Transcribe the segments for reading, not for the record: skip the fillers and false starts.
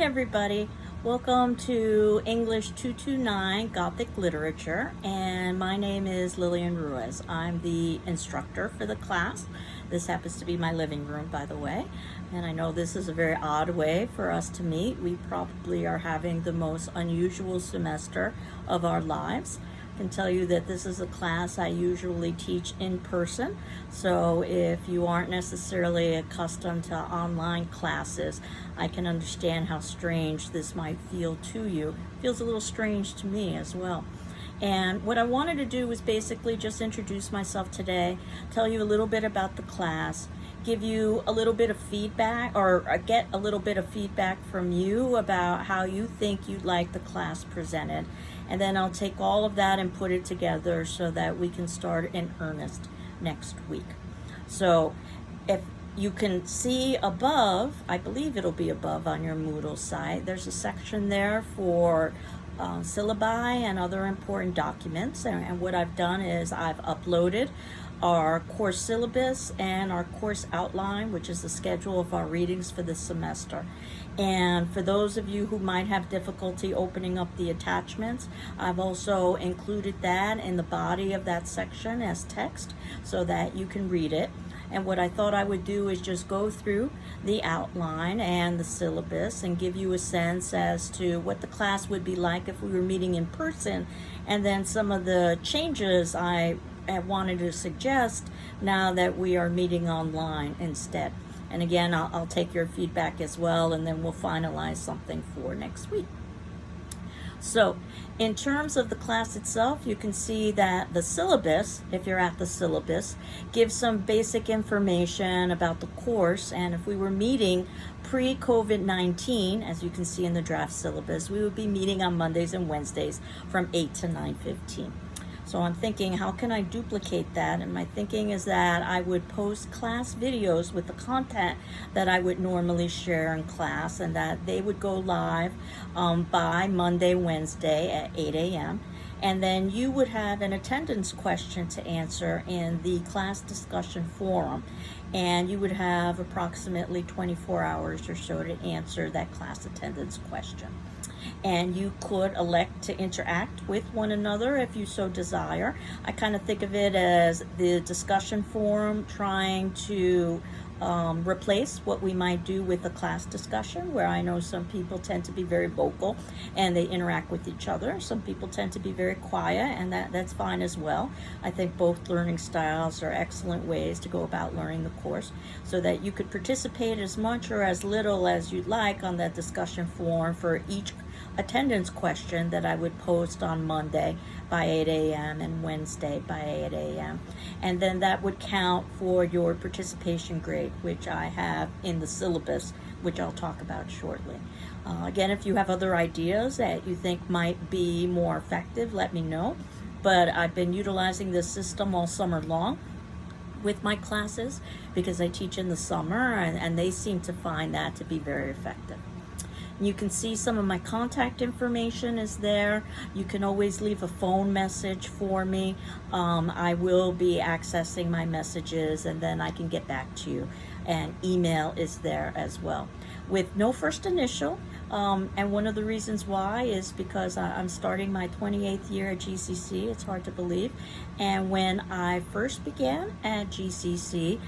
everybody. Welcome to English 229 Gothic Literature, and my name is Lillian Ruiz. I'm the instructor for the class. This happens to be my living room, by the way, and I know this is a very odd way for us to meet. We probably are having the most unusual semester of our lives. Can tell you that this is a class I usually teach in person, so if you aren't necessarily accustomed to online classes, I can understand how strange this might feel to you. It feels a little strange to me as well. And what I wanted to do was basically just introduce myself today, tell you a little bit about the class, give you a little bit of feedback, or get a little bit of feedback from you about how you think you'd like the class presented. And then I'll take all of that and put it together so that we can start in earnest next week. So if you can see above, I believe it'll be above on your Moodle site, there's a section there for syllabi and other important documents. And what I've done is I've uploaded our course syllabus and our course outline, which is the schedule of our readings for this semester. And for those of you who might have difficulty opening up the attachments, I've also included that in the body of that section as text so that you can read it. And what I thought I would do is just go through the outline and the syllabus and give you a sense as to what the class would be like if we were meeting in person, and then some of the changes I wanted to suggest now that we are meeting online instead. And again, I'll take your feedback as well, and then we'll finalize something for next week. So in terms of the class itself, you can see that the syllabus, if you're at the syllabus, gives some basic information about the course. And if we were meeting pre-COVID-19, as you can see in the draft syllabus, we would be meeting on Mondays and Wednesdays from 8 to 9:15. So I'm thinking, how can I duplicate that? And my thinking is that I would post class videos with the content that I would normally share in class, and that they would go live by Monday, Wednesday at 8 a.m. And then you would have an attendance question to answer in the class discussion forum. And you would have approximately 24 hours or so to answer that class attendance question. And you could elect to interact with one another if you so desire. I kind of think of it as the discussion forum trying to replace what we might do with a class discussion, where I know some people tend to be very vocal and they interact with each other. Some people tend to be very quiet, and that's fine as well. I think both learning styles are excellent ways to go about learning the course, so that you could participate as much or as little as you'd like on that discussion forum for each attendance question that I would post on Monday by 8 a.m. and Wednesday by 8 a.m. And then that would count for your participation grade, which I have in the syllabus, which I'll talk about shortly. Again, if you have other ideas that you think might be more effective, let me know. But I've been utilizing this system all summer long with my classes because I teach in the summer, and they seem to find that to be very effective. You can see some of my contact information is there. You can always leave a phone message for me. I will be accessing my messages, and then I can get back to you. And email is there as well, with no first initial. And one of the reasons why is because I'm starting my 28th year at GCC. It's hard to believe. And when I first began at GCC,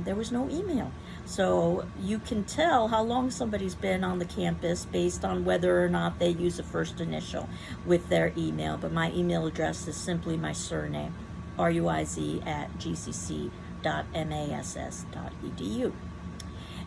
there was no email. So you can tell how long somebody's been on the campus based on whether or not they use a first initial with their email. But my email address is simply my surname, ruiz@gcc.mass.edu.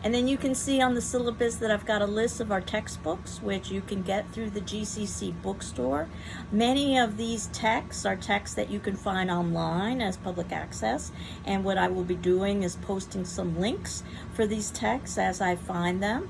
And then you can see on the syllabus that I've got a list of our textbooks, which you can get through the GCC bookstore. Many of these texts are texts that you can find online as public access. And what I will be doing is posting some links for these texts as I find them.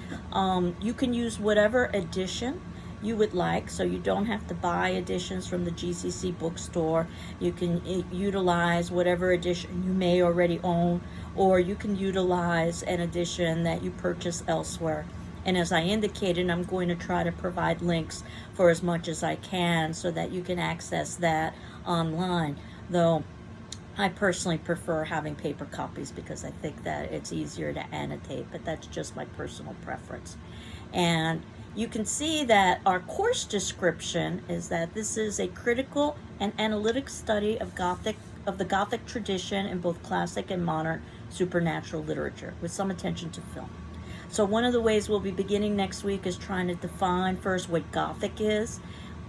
You can use whatever edition you would like, so you don't have to buy editions from the GCC bookstore. You can utilize whatever edition you may already own, or you can utilize an edition that you purchase elsewhere. And as I indicated, I'm going to try to provide links for as much as I can so that you can access that online. Though I personally prefer having paper copies because I think that it's easier to annotate, but that's just my personal preference. And you can see that our course description is that this is a critical and analytic study of the Gothic tradition in both classic and modern supernatural literature, with some attention to film. So one of the ways we'll be beginning next week is trying to define first what Gothic is,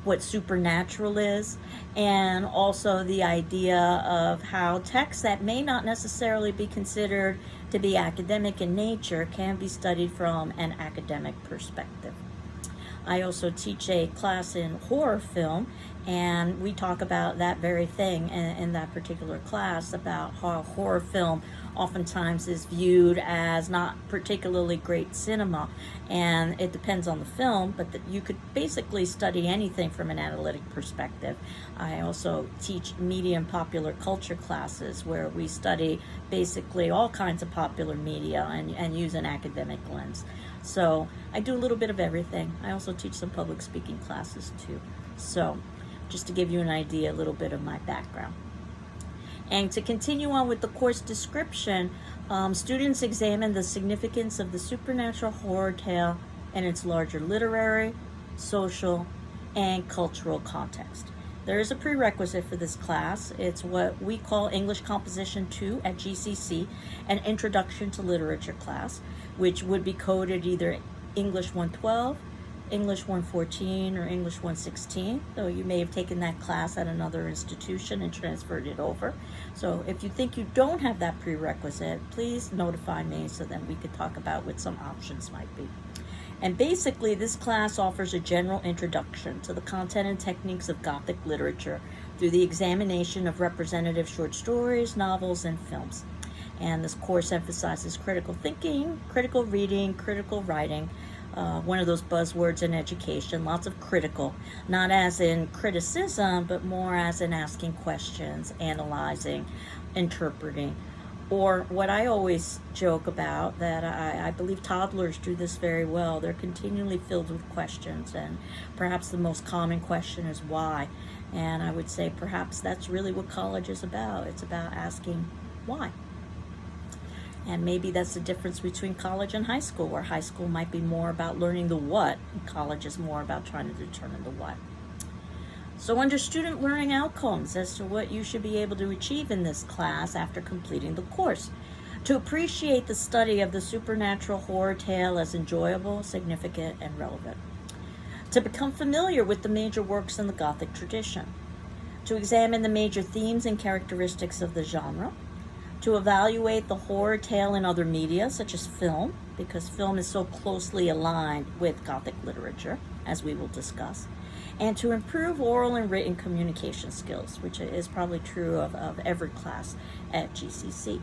what supernatural is, and also the idea of how texts that may not necessarily be considered to be academic in nature can be studied from an academic perspective. I also teach a class in horror film, and we talk about that very thing in that particular class, about how horror film oftentimes is viewed as not particularly great cinema, and it depends on the film, but that you could basically study anything from an analytic perspective. I also teach media and popular culture classes where we study basically all kinds of popular media and use an academic lens. So I do a little bit of everything. I also teach some public speaking classes too. So just to give you an idea, a little bit of my background. And to continue on with the course description, students examine the significance of the supernatural horror tale in its larger literary, social, and cultural context. There is a prerequisite for this class. It's what we call English Composition 2 at GCC, an Introduction to Literature class, which would be coded either English 112, English 114, or English 116. So you may have taken that class at another institution and transferred it over. So if you think you don't have that prerequisite, please notify me so that we could talk about what some options might be. And basically, this class offers a general introduction to the content and techniques of Gothic literature through the examination of representative short stories, novels, and films. And this course emphasizes critical thinking, critical reading, critical writing, one of those buzzwords in education, lots of critical, not as in criticism, but more as in asking questions, analyzing, interpreting. Or what I always joke about, that I believe toddlers do this very well. They're continually filled with questions, and perhaps the most common question is why. And I would say perhaps that's really what college is about. It's about asking why. And maybe that's the difference between college and high school, where high school might be more about learning the what, and college is more about trying to determine the what. So under student learning outcomes as to what you should be able to achieve in this class after completing the course: to appreciate the study of the supernatural horror tale as enjoyable, significant, and relevant. To become familiar with the major works in the Gothic tradition. To examine the major themes and characteristics of the genre. To evaluate the horror tale in other media, such as film, because film is so closely aligned with Gothic literature, as we will discuss. And to improve oral and written communication skills, which is probably true of every class at GCC.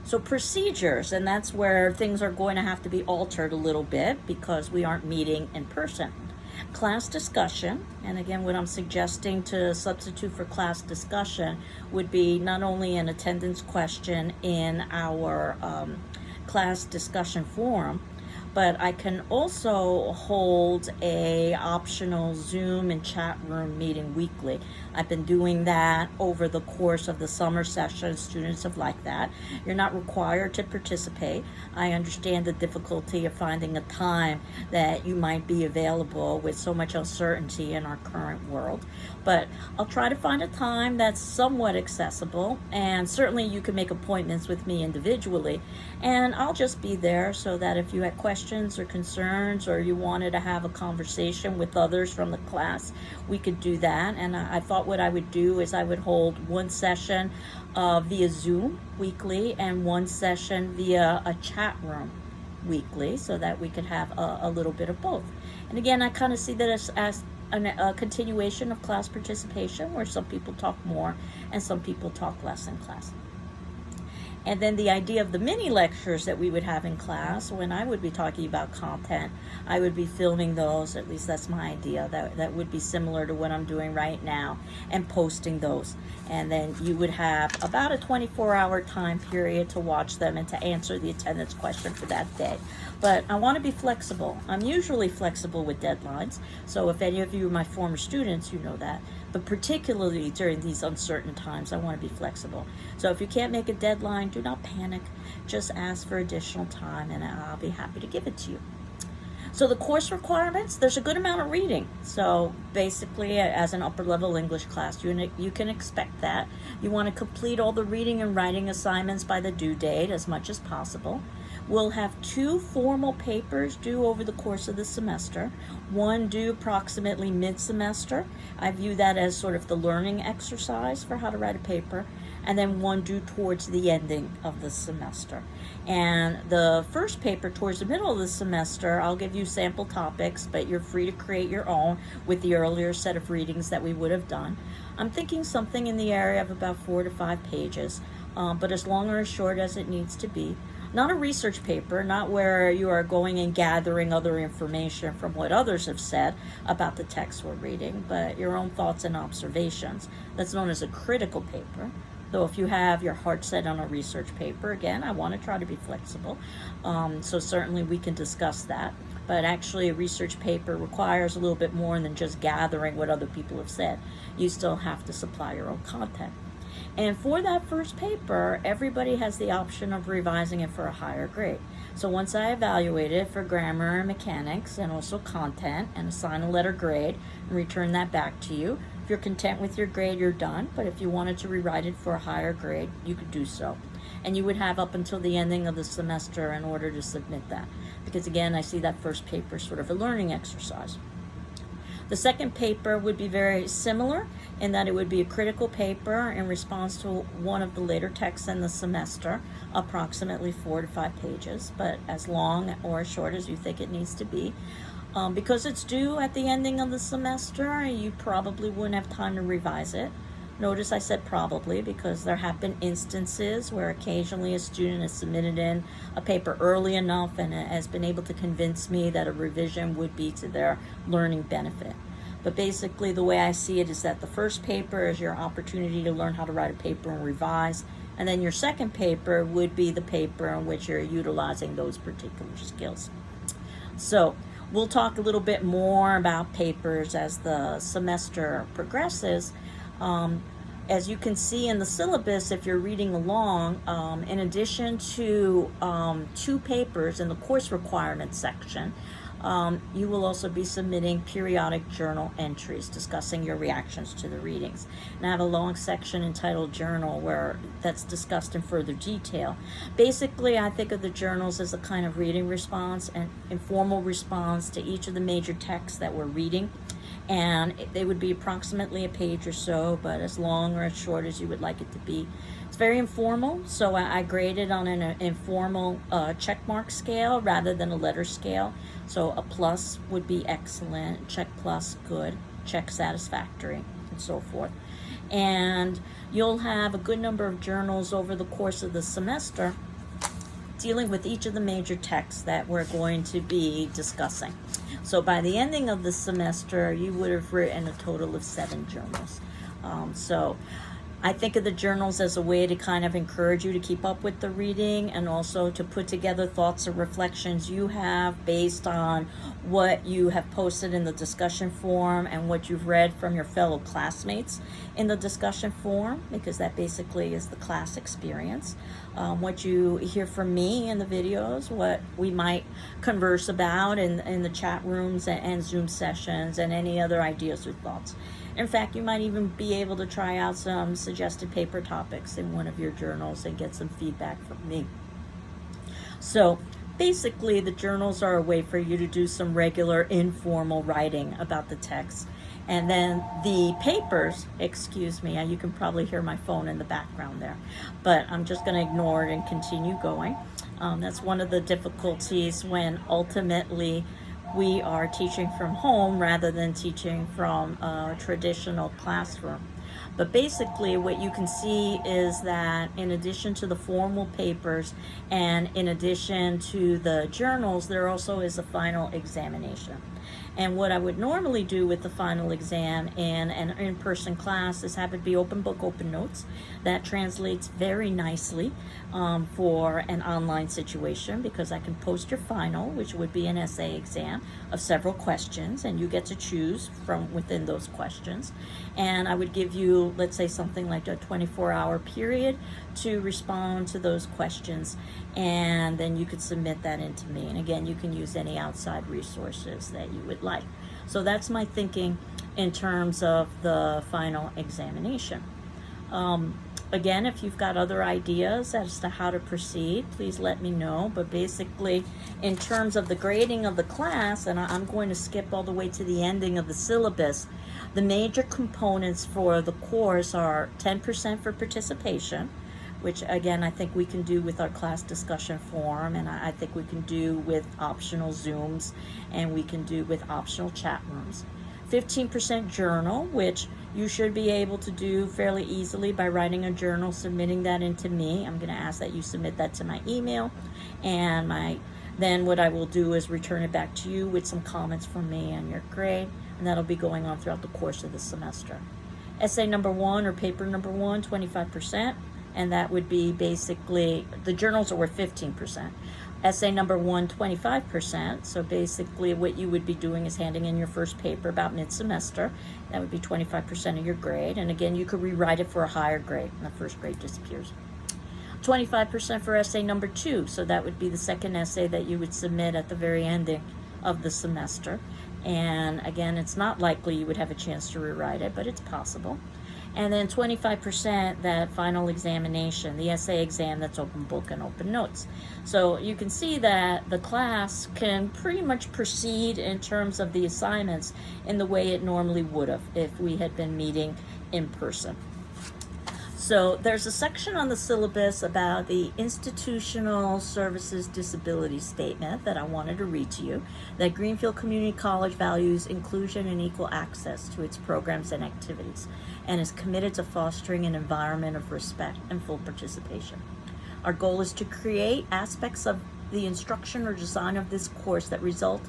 So procedures, and that's where things are going to have to be altered a little bit because we aren't meeting in person. Class discussion, and again, what I'm suggesting to substitute for class discussion would be not only an attendance question in our class discussion forum, but I can also hold a optional Zoom and chat room meeting weekly. I've been doing that over the course of the summer session. Students have liked that. You're not required to participate. I understand the difficulty of finding a time that you might be available with so much uncertainty in our current world. But I'll try to find a time that's somewhat accessible, and certainly you can make appointments with me individually, and I'll just be there so that if you had questions or concerns, or you wanted to have a conversation with others from the class, we could do that. And I thought what I would do is I would hold one session via Zoom weekly and one session via a chat room weekly, so that we could have a little bit of both. And again, I kind of see that as a continuation of class participation, where some people talk more and some people talk less in class. And then the idea of the mini lectures that we would have in class, when I would be talking about content, I would be filming those, at least that's my idea, that would be similar to what I'm doing right now, and posting those. And then you would have about a 24-hour time period to watch them and to answer the attendance question for that day. But I want to be flexible. I'm usually flexible with deadlines, so if any of you are my former students, you know that. But particularly during these uncertain times, I want to be flexible. So if you can't make a deadline, do not panic. Just ask for additional time and I'll be happy to give it to you. So the course requirements, there's a good amount of reading. So basically, as an upper level English class, you can expect that. You want to complete all the reading and writing assignments by the due date as much as possible. We'll have 2 formal papers due over the course of the semester. One due approximately mid-semester. I view that as sort of the learning exercise for how to write a paper. And then one due towards the ending of the semester. And the first paper towards the middle of the semester, I'll give you sample topics, but you're free to create your own with the earlier set of readings that we would have done. I'm thinking something in the area of about 4 to 5 pages, but as long or as short as it needs to be. Not a research paper, not where you are going and gathering other information from what others have said about the text we're reading, but your own thoughts and observations. That's known as a critical paper. Though if you have your heart set on a research paper, again, I want to try to be flexible. So certainly we can discuss that. But actually a research paper requires a little bit more than just gathering what other people have said. You still have to supply your own content. And for that first paper, everybody has the option of revising it for a higher grade. So once I evaluate it for grammar and mechanics and also content and assign a letter grade and return that back to you, if you're content with your grade, you're done. But if you wanted to rewrite it for a higher grade, you could do so. And you would have up until the ending of the semester in order to submit that. Because again, I see that first paper sort of a learning exercise. The second paper would be very similar in that it would be a critical paper in response to one of the later texts in the semester, approximately 4 to 5 pages, but as long or as short as you think it needs to be. Because it's due at the ending of the semester, you probably wouldn't have time to revise it. Notice I said probably because there have been instances where occasionally a student has submitted in a paper early enough and has been able to convince me that a revision would be to their learning benefit. But basically the way I see it is that the first paper is your opportunity to learn how to write a paper and revise, and then your second paper would be the paper in which you're utilizing those particular skills. So we'll talk a little bit more about papers as the semester progresses. As you can see in the syllabus, if you're reading along, in addition to 2 papers in the course requirements section, you will also be submitting periodic journal entries discussing your reactions to the readings. And I have a long section entitled Journal where that's discussed in further detail. Basically, I think of the journals as a kind of reading response and informal response to each of the major texts that we're reading. And they would be approximately a page or so, but as long or as short as you would like it to be. It's very informal, so I grade it on an informal checkmark scale rather than a letter scale. So a plus would be excellent, check plus good, check satisfactory, and so forth. And you'll have a good number of journals over the course of the semester dealing with each of the major texts that we're going to be discussing. So by the ending of the semester, you would have written a total of 7 journals. So I think of the journals as a way to kind of encourage you to keep up with the reading and also to put together thoughts and reflections you have based on what you have posted in the discussion forum and what you've read from your fellow classmates in the discussion forum, because that basically is the class experience. What you hear from me in the videos, what we might converse about in the chat rooms and Zoom sessions, and any other ideas or thoughts. In fact, you might even be able to try out some suggested paper topics in one of your journals and get some feedback from me. So basically, the journals are a way for you to do some regular informal writing about the text. And then the papers, excuse me, you can probably hear my phone in the background there, but I'm just going to ignore it and continue going. That's one of the difficulties when ultimately we are teaching from home rather than teaching from a traditional classroom. But basically what you can see is that in addition to the formal papers and in addition to the journals, there also is a final examination. And what I would normally do with the final exam in an in-person class is have it be open book, open notes. That translates very nicely for an online situation, because I can post your final, which would be an essay exam of several questions, and you get to choose from within those questions. And I would give you, let's say, something like a 24-hour period to respond to those questions, and then you could submit that into me. And again, you can use any outside resources that you would like. So that's my thinking in terms of the final examination. Again, if you've got other ideas as to how to proceed, please let me know. But basically, in terms of the grading of the class, and I'm going to skip all the way to the ending of the syllabus, the major components for the course are 10% for participation, which again I think we can do with our class discussion forum, and I think we can do with optional Zooms, and we can do with optional chat rooms. 15% journal, which you should be able to do fairly easily by writing a journal, submitting that into me. I'm going to ask that you submit that to my email, and then what I will do is return it back to you with some comments from me on your grade, and that'll be going on throughout the course of the semester. Essay number 1 or paper number 1, 25%, and that would be basically, the journals are worth 15%. Essay number 1, 25%. So basically what you would be doing is handing in your first paper about mid-semester. That would be 25% of your grade. And again, you could rewrite it for a higher grade, and the first grade disappears. 25% for essay number 2. So that would be the second essay that you would submit at the very ending of the semester. And again, it's not likely you would have a chance to rewrite it, but it's possible. And then 25% that final examination, the essay exam, that's open book and open notes. So you can see that the class can pretty much proceed in terms of the assignments in the way it normally would have if we had been meeting in person. So there's a section on the syllabus about the Institutional Services Disability Statement that I wanted to read to you, that Greenfield Community College values inclusion and equal access to its programs and activities, and is committed to fostering an environment of respect and full participation. Our goal is to create aspects of the instruction or design of this course that result,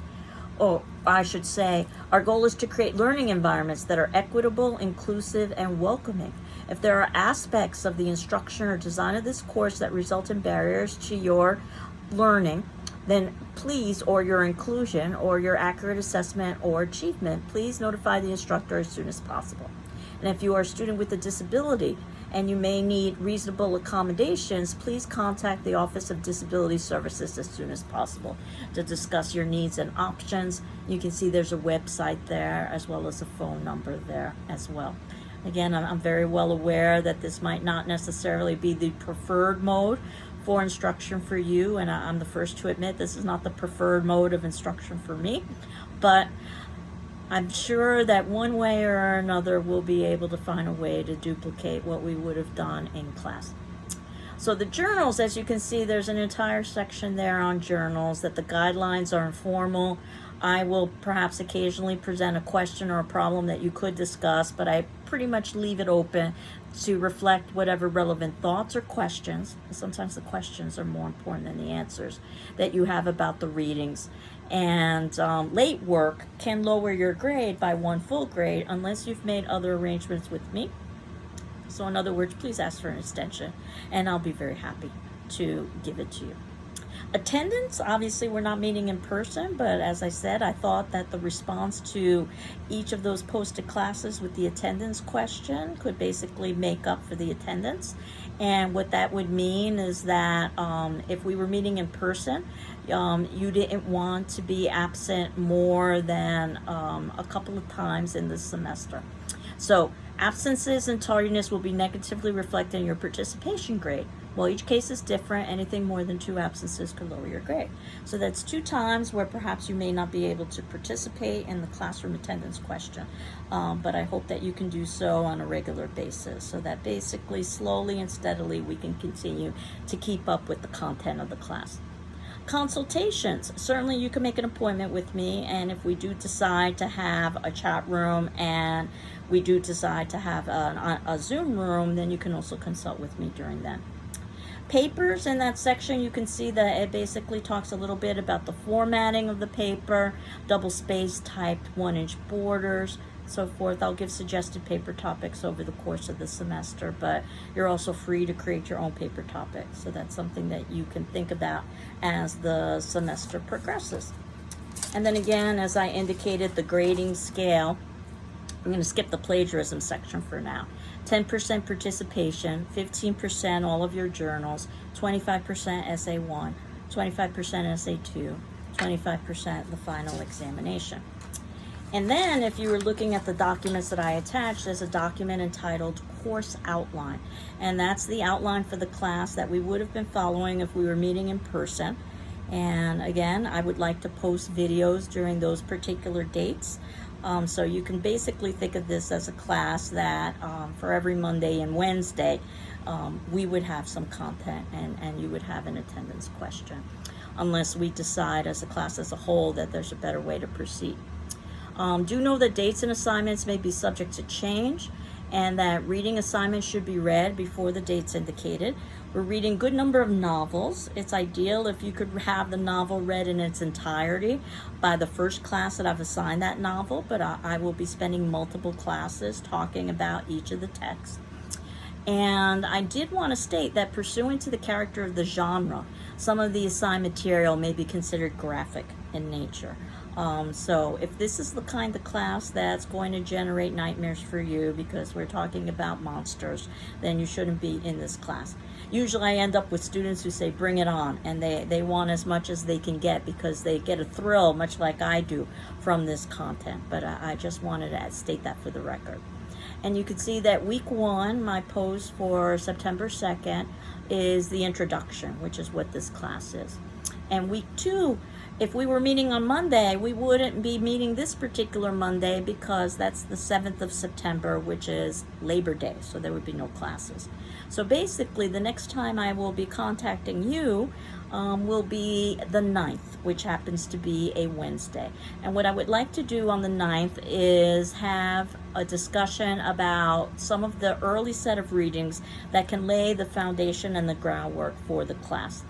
or I should say, our goal is to create learning environments that are equitable, inclusive, and welcoming. If there are aspects of the instruction or design of this course that result in barriers to your learning, then please, or your inclusion, or your accurate assessment or achievement, please notify the instructor as soon as possible. And if you are a student with a disability and you may need reasonable accommodations, please contact the Office of Disability Services as soon as possible to discuss your needs and options. You can see there's a website there as well as a phone number there as well. Again, I'm very well aware that this might not necessarily be the preferred mode for instruction for you, and I'm the first to admit this is not the preferred mode of instruction for me, but I'm sure that one way or another we'll be able to find a way to duplicate what we would have done in class. So the journals, as you can see, there's an entire section there on journals, that the guidelines are informal. I will perhaps occasionally present a question or a problem that you could discuss, but I pretty much leave it open to reflect whatever relevant thoughts or questions, and sometimes the questions are more important than the answers, that you have about the readings. And late work can lower your grade by 1 full grade unless you've made other arrangements with me. So in other words, please ask for an extension, and I'll be very happy to give it to you. Attendance, obviously we're not meeting in person, but as I said, I thought that the response to each of those posted classes with the attendance question could basically make up for the attendance. And what that would mean is that if we were meeting in person, you didn't want to be absent more than a couple of times in the semester. So absences and tardiness will be negatively reflected in your participation grade. Well, each case is different. Anything more than 2 absences could lower your grade. So that's 2 times where perhaps you may not be able to participate in the classroom attendance question. But I hope that you can do so on a regular basis, so that basically slowly and steadily we can continue to keep up with the content of the class. Consultations. Certainly you can make an appointment with me, and if we do decide to have a chat room and we do decide to have a Zoom room, then you can also consult with me during that. Papers, in that section you can see that it basically talks a little bit about the formatting of the paper, double space typed 1-inch borders, so forth. I'll give suggested paper topics over the course of the semester, but you're also free to create your own paper topics, so that's something that you can think about as the semester progresses. And then again, as I indicated, the grading scale, I'm going to skip the plagiarism section for now. 10% participation, 15% all of your journals, 25% essay 1, 25% essay 2, 25% the final examination. And then if you were looking at the documents that I attached, there's a document entitled Course Outline. And that's the outline for the class that we would have been following if we were meeting in person. And again, I would like to post videos during those particular dates. So you can basically think of this as a class that for every Monday and Wednesday, we would have some content and you would have an attendance question, unless we decide as a class as a whole that there's a better way to proceed. Do know that dates and assignments may be subject to change, and that reading assignments should be read before the dates indicated. We're reading a good number of novels. It's ideal if you could have the novel read in its entirety by the first class that I've assigned that novel, but I will be spending multiple classes talking about each of the texts. And I did want to state that pursuant to the character of the genre, some of the assigned material may be considered graphic in nature. So if this is the kind of class that's going to generate nightmares for you because we're talking about monsters, then you shouldn't be in this class. Usually I end up with students who say, bring it on, and they want as much as they can get because they get a thrill, much like I do, from this content. But I just wanted to state that for the record. And you can see that week 1, my post for September 2nd, is the introduction, which is what this class is. And week 2, if we were meeting on Monday, we wouldn't be meeting this particular Monday because that's the 7th of September, which is Labor Day, so there would be no classes. So basically, the next time I will be contacting you will be the 9th, which happens to be a Wednesday. And what I would like to do on the 9th is have a discussion about some of the early set of readings that can lay the foundation and the groundwork for the class.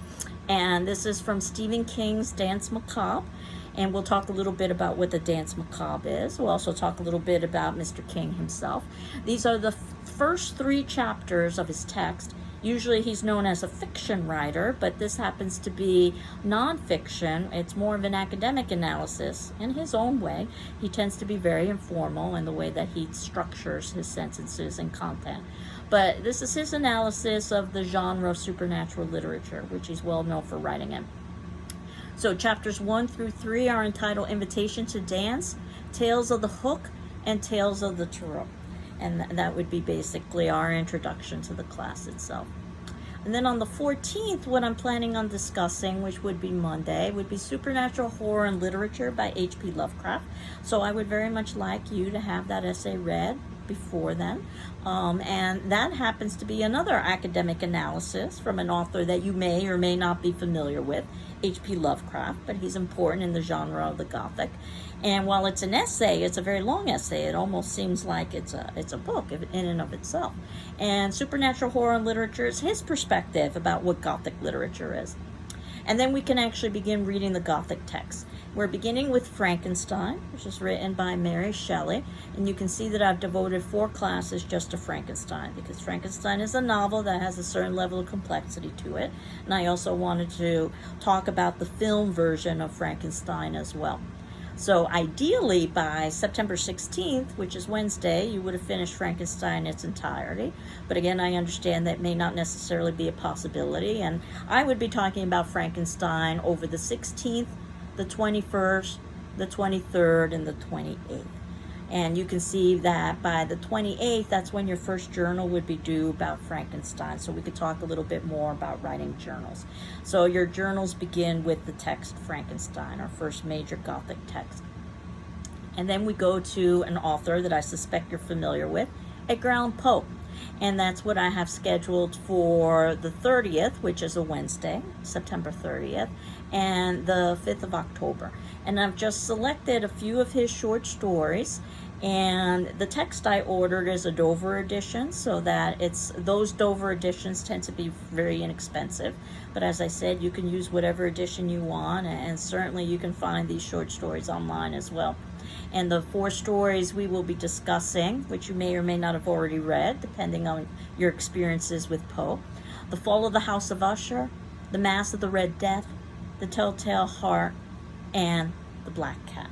And this is from Stephen King's Danse Macabre, and we'll talk a little bit about what the Danse Macabre is. We'll also talk a little bit about Mr. King himself. These are the first 3 chapters of his text. Usually he's known as a fiction writer, but this happens to be nonfiction. It's more of an academic analysis in his own way. He tends to be very informal in the way that he structures his sentences and content. But this is his analysis of the genre of supernatural literature, which he's well known for writing in. So chapters 1 through 3 are entitled Invitation to Dance, Tales of the Hook, and Tales of the Tarot. And that would be basically our introduction to the class itself. And then on the 14th, what I'm planning on discussing, which would be Monday, would be Supernatural Horror and Literature by H.P. Lovecraft. So I would very much like you to have that essay read before then. And that happens to be another academic analysis from an author that you may or may not be familiar with, H.P. Lovecraft, but he's important in the genre of the Gothic. And while it's an essay, it's a very long essay. It almost seems like it's a book in and of itself. And Supernatural Horror and Literature is his perspective about what Gothic literature is. And then we can actually begin reading the Gothic text. We're beginning with Frankenstein, which is written by Mary Shelley. And you can see that I've devoted 4 classes just to Frankenstein, because Frankenstein is a novel that has a certain level of complexity to it. And I also wanted to talk about the film version of Frankenstein as well. So ideally by September 16th, which is Wednesday, you would have finished Frankenstein in its entirety. But again, I understand that may not necessarily be a possibility. And I would be talking about Frankenstein over the 16th, the 21st, the 23rd, and the 28th. And you can see that by the 28th, that's when your first journal would be due about Frankenstein. So we could talk a little bit more about writing journals. So your journals begin with the text Frankenstein, our first major Gothic text. And then we go to an author that I suspect you're familiar with, Edgar Allan Poe. And that's what I have scheduled for the 30th, which is a Wednesday, September 30th. and the 5th of October. And I've just selected a few of his short stories, and the text I ordered is a Dover edition, so that those Dover editions tend to be very inexpensive. But as I said, you can use whatever edition you want, and certainly you can find these short stories online as well. And the 4 stories we will be discussing, which you may or may not have already read, depending on your experiences with Poe: The Fall of the House of Usher, The Mass of the Red Death, The Telltale Heart, and The Black Cat.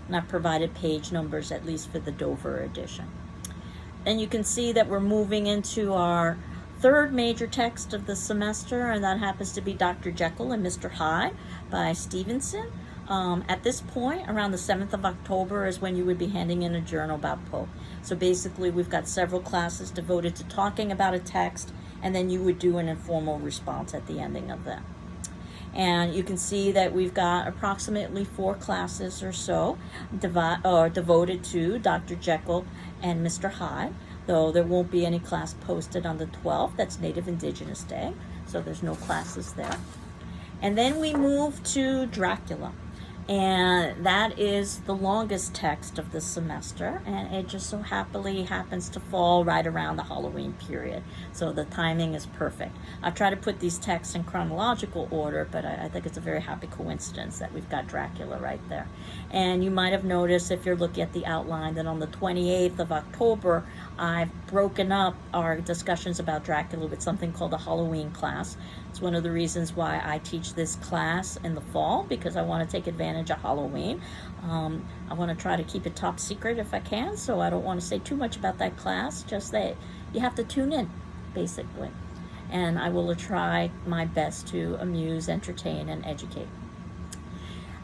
And I've provided page numbers, at least for the Dover edition. And you can see that we're moving into our 3rd major text of the semester, and that happens to be Dr. Jekyll and Mr. Hyde by Stevenson. At this point, around the 7th of October is when you would be handing in a journal about Poe. So basically, we've got several classes devoted to talking about a text, and then you would do an informal response at the ending of that. And you can see that we've got approximately 4 classes or so devoted to Dr. Jekyll and Mr. Hyde, though there won't be any class posted on the 12th. That's Native Indigenous Day, so there's no classes there. And then we move to Dracula. And that is the longest text of the semester, and it just so happily happens to fall right around the Halloween period, so the timing is perfect. I try to put these texts in chronological order, but I think it's a very happy coincidence that we've got Dracula right there. And you might have noticed, if you're looking at the outline, that on the 28th of October I've broken up our discussions about Dracula with something called a Halloween class. It's one of the reasons why I teach this class in the fall, because I want to take advantage of Halloween. I want to try to keep it top secret if I can, so I don't want to say too much about that class, just that you have to tune in, basically. And I will try my best to amuse, entertain, and educate.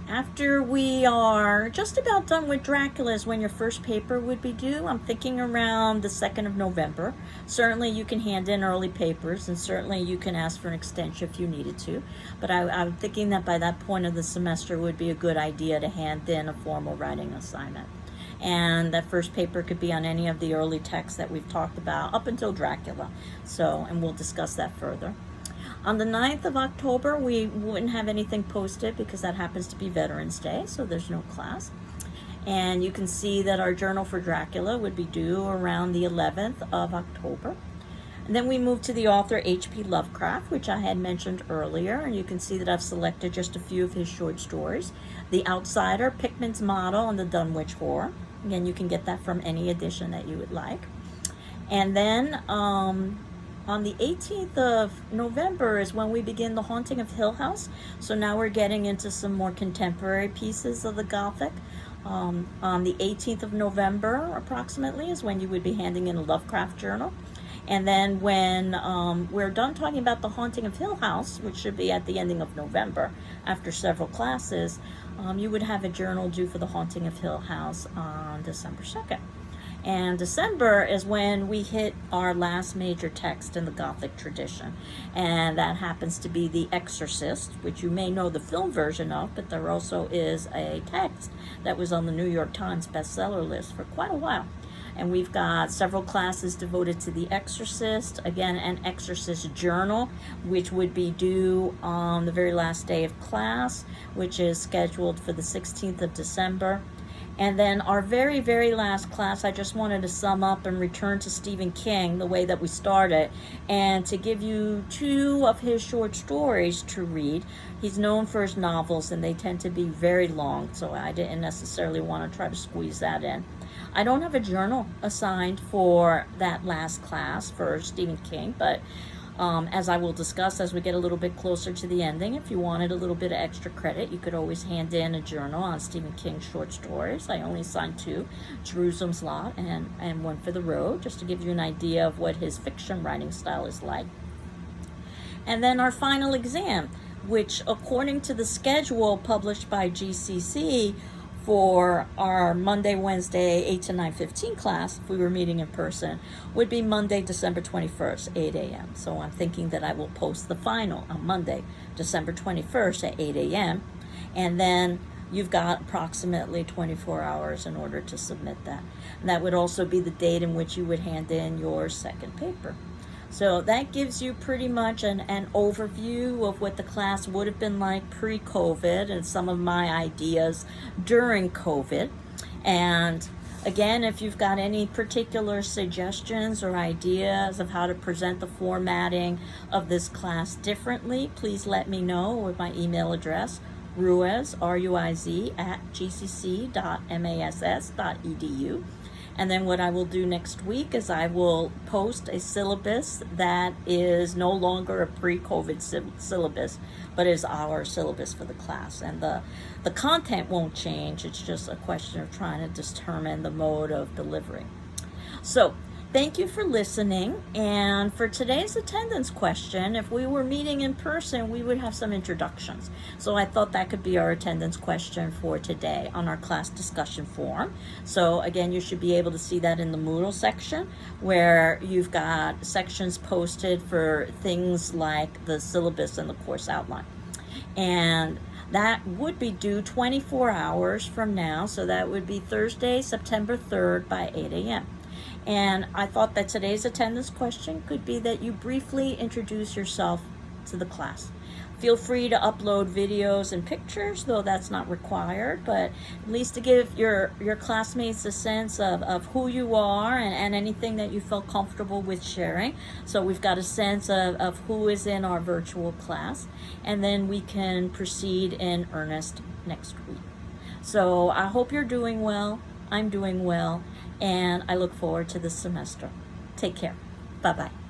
After we are just about done with Dracula is when your first paper would be due. I'm thinking around the 2nd of November. Certainly you can hand in early papers, and certainly you can ask for an extension if you needed to. But I'm thinking that by that point of the semester would be a good idea to hand in a formal writing assignment. And that first paper could be on any of the early texts that we've talked about up until Dracula. And we'll discuss that further. On the 9th of October, we wouldn't have anything posted because that happens to be Veterans Day, so there's no class. And you can see that our journal for Dracula would be due around the 11th of October. And then we move to the author H.P. Lovecraft, which I had mentioned earlier, and you can see that I've selected just a few of his short stories. The Outsider, Pickman's Model, and the Dunwich Horror. Again, you can get that from any edition that you would like. And then on the 18th of November is when we begin The Haunting of Hill House. So now we're getting into some more contemporary pieces of the Gothic. On the 18th of November, approximately, is when you would be handing in a Lovecraft journal. And then when we're done talking about The Haunting of Hill House, which should be at the ending of November, after several classes, you would have a journal due for The Haunting of Hill House on December 2nd. And December is when we hit our last major text in the Gothic tradition. And that happens to be The Exorcist, which you may know the film version of, but there also is a text that was on the New York Times bestseller list for quite a while. And we've got several classes devoted to The Exorcist. Again, an Exorcist journal, which would be due on the very last day of class, which is scheduled for the 16th of December. And then our very, very last class, I just wanted to sum up and return to Stephen King the way that we started, and to give you 2 of his short stories to read. He's known for his novels, and they tend to be very long, so I didn't necessarily want to try to squeeze that in. I don't have a journal assigned for that last class for Stephen King, but as I will discuss as we get a little bit closer to the ending, if you wanted a little bit of extra credit, you could always hand in a journal on Stephen King's short stories. I only assigned 2, Jerusalem's Lot and One for the Road, just to give you an idea of what his fiction writing style is like. And then our final exam, which according to the schedule published by GCC, for our Monday, Wednesday, 8 to 9:15 class, if we were meeting in person, would be Monday, December 21st, 8 a.m. So I'm thinking that I will post the final on Monday, December 21st at 8 a.m. And then you've got approximately 24 hours in order to submit that. And that would also be the date in which you would hand in your second paper. So that gives you pretty much an overview of what the class would have been like pre-COVID and some of my ideas during COVID. And again, if you've got any particular suggestions or ideas of how to present the formatting of this class differently, please let me know with my email address, Ruiz, R-U-I-Z, @gcc.mass.edu. And then what I will do next week is I will post a syllabus that is no longer a pre-COVID syllabus, but is our syllabus for the class. And the content won't change. It's just a question of trying to determine the mode of delivery. So thank you for listening. And for today's attendance question, if we were meeting in person, we would have some introductions. So I thought that could be our attendance question for today on our class discussion forum. So again, you should be able to see that in the Moodle section, where you've got sections posted for things like the syllabus and the course outline. And that would be due 24 hours from now. So that would be Thursday, September 3rd by 8 a.m. And I thought that today's attendance question could be that you briefly introduce yourself to the class. Feel free to upload videos and pictures, though that's not required, but at least to give your classmates a sense of who you are and anything that you felt comfortable with sharing. So we've got a sense of who is in our virtual class, and then we can proceed in earnest next week. So I hope you're doing well. I'm doing well, and I look forward to this semester. Take care. Bye-bye.